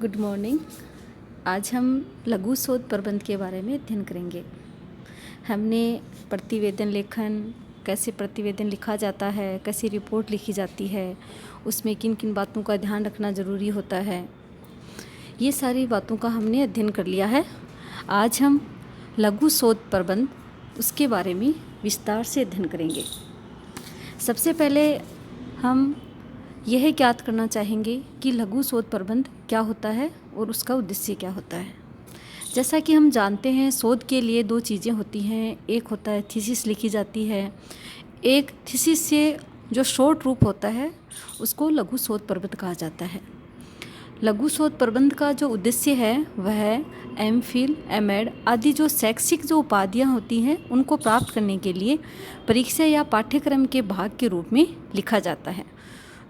Good morning. आज हम लघु शोध प्रबंध के बारे में अध्ययन करेंगे। हमने प्रतिवेदन लेखन, कैसे प्रतिवेदन लिखा जाता है, कैसे रिपोर्ट लिखी जाती है, उसमें किन किन बातों का ध्यान रखना ज़रूरी होता है, ये सारी बातों का हमने अध्ययन कर लिया है। आज हम लघु शोध प्रबंध उसके बारे में विस्तार से अध्ययन करेंगे। सबसे पहले हम यह ज्ञात करना चाहेंगे कि लघु शोध प्रबंध क्या होता है और उसका उद्देश्य क्या होता है। जैसा कि हम जानते हैं, शोध के लिए दो चीज़ें होती हैं। एक होता है थीसिस लिखी जाती है, एक थीसिस से जो शॉर्ट रूप होता है उसको लघु शोध प्रबंध कहा जाता है। लघु शोध प्रबंध का जो उद्देश्य है वह एमफिल, एमएड आदि जो शैक्षिक जो उपाधियाँ होती हैं उनको प्राप्त करने के लिए परीक्षा या पाठ्यक्रम के भाग के रूप में लिखा जाता है।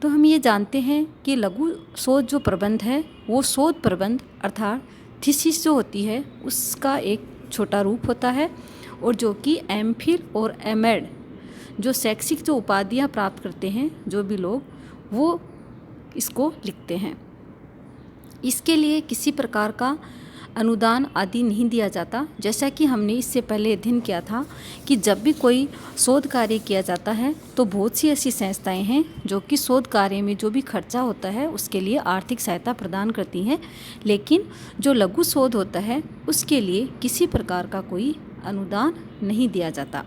तो हम ये जानते हैं कि लघु शोध जो प्रबंध है वो शोध प्रबंध अर्थात थीसिस जो होती है उसका एक छोटा रूप होता है, और जो कि एमफिल और एमएड जो शैक्षिक जो उपाधियाँ प्राप्त करते हैं जो भी लोग, वो इसको लिखते हैं। इसके लिए किसी प्रकार का अनुदान आदि नहीं दिया जाता। जैसा कि हमने इससे पहले अध्ययन किया था कि जब भी कोई शोध कार्य किया जाता है तो बहुत सी ऐसी संस्थाएं हैं जो कि शोध कार्य में जो भी खर्चा होता है उसके लिए आर्थिक सहायता प्रदान करती हैं, लेकिन जो लघु शोध होता है उसके लिए किसी प्रकार का कोई अनुदान नहीं दिया जाता।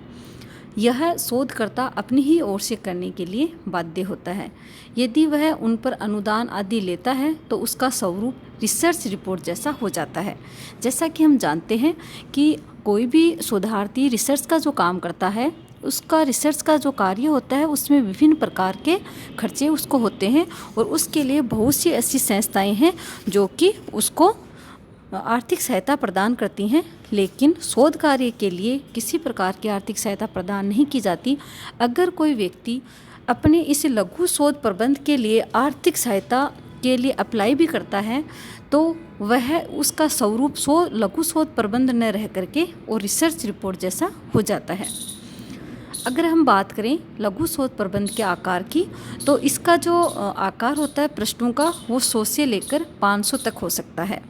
यह शोधकर्ता अपनी ही ओर से करने के लिए बाध्य होता है। यदि वह उन पर अनुदान आदि लेता है तो उसका स्वरूप रिसर्च रिपोर्ट जैसा हो जाता है। जैसा कि हम जानते हैं कि कोई भी शोधार्थी रिसर्च का जो काम करता है, उसका रिसर्च का जो कार्य होता है उसमें विभिन्न प्रकार के खर्चे उसको होते हैं, और उसके लिए बहुत सी ऐसी संस्थाएं हैं जो कि उसको आर्थिक सहायता प्रदान करती हैं, लेकिन शोध कार्य के लिए किसी प्रकार की आर्थिक सहायता प्रदान नहीं की जाती। अगर कोई व्यक्ति अपने इस लघु शोध प्रबंध के लिए आर्थिक सहायता के लिए अप्लाई भी करता है तो वह उसका स्वरूप लघु शोध प्रबंध न रह करके और रिसर्च रिपोर्ट जैसा हो जाता है। अगर हम बात करें लघु शोध प्रबंध के आकार की, तो इसका जो आकार होता है प्रश्नों का वो 100 से लेकर 500 तक हो सकता है।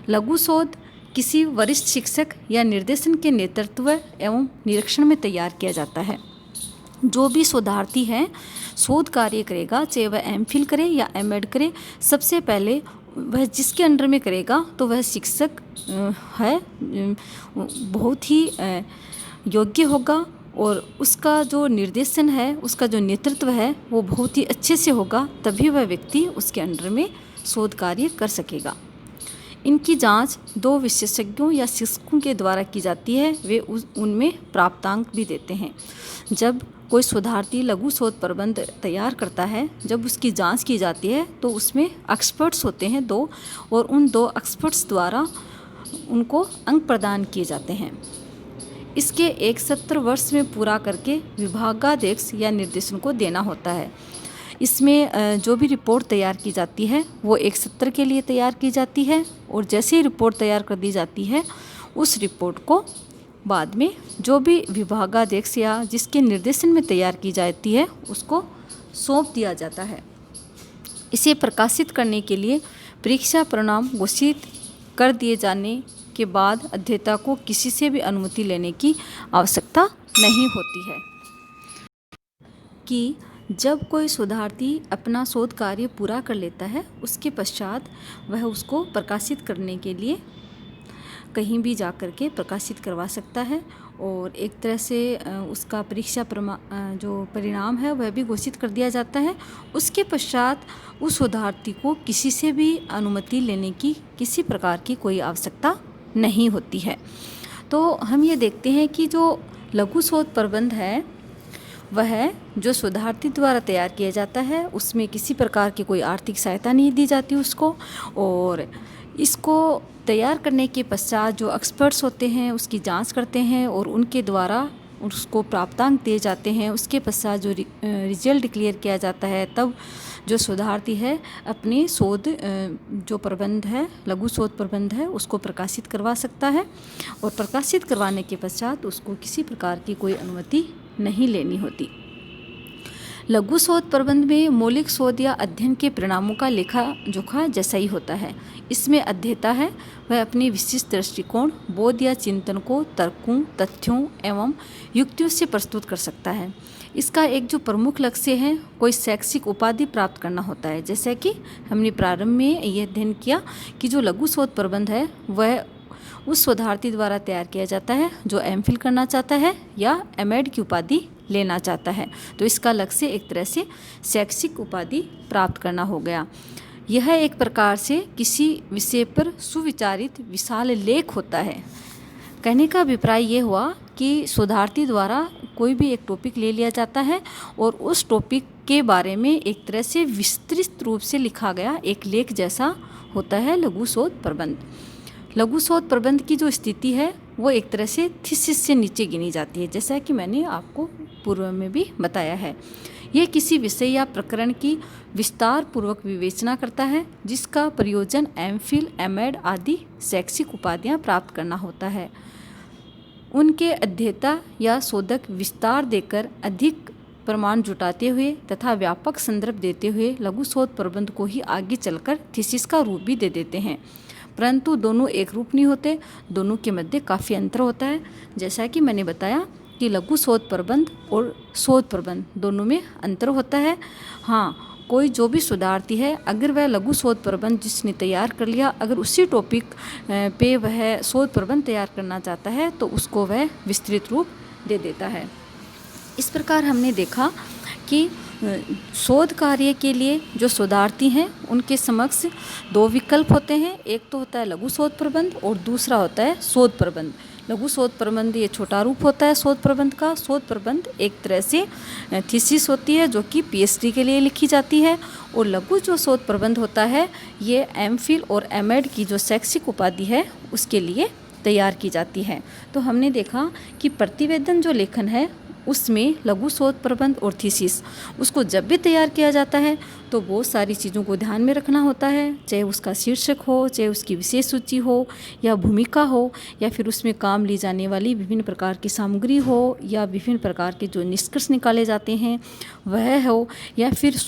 लघु शोध किसी वरिष्ठ शिक्षक या निर्देशन के नेतृत्व एवं निरीक्षण में तैयार किया जाता है। जो भी शोधार्थी है शोध कार्य करेगा, चाहे वह एमफिल करे या एमएड करे, सबसे पहले वह जिसके अंडर में करेगा तो वह शिक्षक है बहुत ही योग्य होगा, और उसका जो निर्देशन है, उसका जो नेतृत्व है वो बहुत ही अच्छे से होगा, तभी वह व्यक्ति उसके अंडर में शोध कार्य कर सकेगा। इनकी जांच दो विशेषज्ञों या शिक्षकों के द्वारा की जाती है। वे उनमें प्राप्तांक भी देते हैं। जब कोई शोधार्थी लघु शोध प्रबंध तैयार करता है, जब उसकी जांच की जाती है तो उसमें एक्सपर्ट्स होते हैं 2, और उन 2 एक्सपर्ट्स द्वारा उनको अंक प्रदान किए जाते हैं। इसके एक सत्र वर्ष में पूरा करके विभागाध्यक्ष या निर्देशन को देना होता है। इसमें जो भी रिपोर्ट तैयार की जाती है वो एक सत्र के लिए तैयार की जाती है, और जैसे ही रिपोर्ट तैयार कर दी जाती है उस रिपोर्ट को बाद में जो भी विभागाध्यक्ष या जिसके निर्देशन में तैयार की जाती है उसको सौंप दिया जाता है। इसे प्रकाशित करने के लिए परीक्षा परिणाम घोषित कर दिए जाने के बाद अध्येता को किसी से भी अनुमति लेने की आवश्यकता नहीं होती है। कि जब कोई शोधार्थी अपना शोध कार्य पूरा कर लेता है उसके पश्चात वह उसको प्रकाशित करने के लिए कहीं भी जा कर के प्रकाशित करवा सकता है, और एक तरह से उसका परीक्षा जो परिणाम है वह भी घोषित कर दिया जाता है। उसके पश्चात उस शोधार्थी को किसी से भी अनुमति लेने की किसी प्रकार की कोई आवश्यकता नहीं होती है। तो हम ये देखते हैं कि जो लघु शोध प्रबंध है वह जो शोधार्थी द्वारा तैयार किया जाता है उसमें किसी प्रकार की कोई आर्थिक सहायता नहीं दी जाती उसको, और इसको तैयार करने के पश्चात जो एक्सपर्ट्स होते हैं उसकी जांच करते हैं और उनके द्वारा उसको प्राप्तांक दिए जाते हैं। उसके पश्चात जो रिजल्ट डिक्लेयर किया जाता है तब जो शोधार्थी है अपने शोध जो प्रबंध है, लघु शोध प्रबंध है, उसको प्रकाशित करवा सकता है, और प्रकाशित करवाने के पश्चात उसको किसी प्रकार की कोई अनुमति नहीं लेनी होती। लघु शोध प्रबंध में मौलिक शोध या अध्ययन के परिणामों का लेखा जोखा जैसा ही होता है। इसमें अध्येता है वह अपने विशिष्ट दृष्टिकोण, बोध या चिंतन को तर्कों, तथ्यों एवं युक्तियों से प्रस्तुत कर सकता है। इसका एक जो प्रमुख लक्ष्य है कोई शैक्षिक उपाधि प्राप्त करना होता है। जैसे कि हमने प्रारंभ में यह अध्ययन किया कि जो लघु शोध प्रबंध है वह उस शोधार्थी द्वारा तैयार किया जाता है जो एमफिल करना चाहता है या एमएड की उपाधि लेना चाहता है। तो इसका लक्ष्य एक तरह से शैक्षिक उपाधि प्राप्त करना हो गया। यह एक प्रकार से किसी विषय पर सुविचारित विशाल लेख होता है। कहने का अभिप्राय ये हुआ कि शोधार्थी द्वारा कोई भी एक टॉपिक ले लिया जाता है और उस टॉपिक के बारे में एक तरह से विस्तृत रूप से लिखा गया एक लेख जैसा होता है लघु शोध प्रबंध। लघु शोध प्रबंध की जो स्थिति है वो एक तरह से थीसिस से नीचे गिनी जाती है, जैसा कि मैंने आपको पूर्व में भी बताया है। यह किसी विषय या प्रकरण की विस्तार पूर्वक विवेचना करता है जिसका प्रयोजन एमफिल, एमएड आदि शैक्षिक उपाधियां प्राप्त करना होता है। उनके अध्येता या शोधक विस्तार देकर अधिक प्रमाण जुटाते हुए तथा व्यापक संदर्भ देते हुए लघु शोध प्रबंध को ही आगे चलकर थीसिस का रूप भी दे देते हैं। परंतु दोनों एक रूप नहीं होते, दोनों के मध्य काफ़ी अंतर होता है। जैसा कि मैंने बताया कि लघु शोध प्रबंध और शोध प्रबंध दोनों में अंतर होता है। हाँ, कोई जो भी शोधार्थी है अगर वह लघु शोध प्रबंध जिसने तैयार कर लिया, अगर उसी टॉपिक पे वह शोध प्रबंध तैयार करना चाहता है तो उसको वह विस्तृत रूप दे देता है। इस प्रकार हमने देखा कि शोध कार्य के लिए जो शोधार्थी हैं उनके समक्ष दो विकल्प होते हैं। एक तो होता है लघु शोध प्रबंध और दूसरा होता है शोध प्रबंध। लघु शोध प्रबंध ये छोटा रूप होता है शोध प्रबंध का। शोध प्रबंध एक तरह से थीसिस होती है जो कि पीएचडी के लिए लिखी जाती है, और लघु जो शोध प्रबंध होता है ये एमफिल और एमएड की जो शैक्षिक उपाधि है उसके लिए तैयार की जाती है। तो हमने देखा कि प्रतिवेदन जो लेखन है उसमें लघु शोध प्रबंध और थीसिस उसको जब भी तैयार किया जाता है तो बहुत सारी चीज़ों को ध्यान में रखना होता है, चाहे उसका शीर्षक हो, चाहे उसकी विशेष सूची हो या भूमिका हो, या फिर उसमें काम ली जाने वाली विभिन्न प्रकार की सामग्री हो, या विभिन्न प्रकार के जो निष्कर्ष निकाले जाते हैं वह हो, या फिर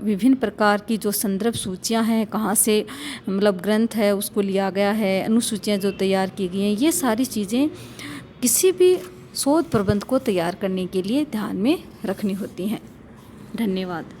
विभिन्न प्रकार की जो संदर्भ सूचियाँ हैं, कहाँ से मतलब ग्रंथ है उसको लिया गया है, अनुसूचियाँ जो तैयार की गई हैं, ये सारी चीज़ें किसी भी शोध प्रबंध को तैयार करने के लिए ध्यान में रखनी होती हैं। धन्यवाद।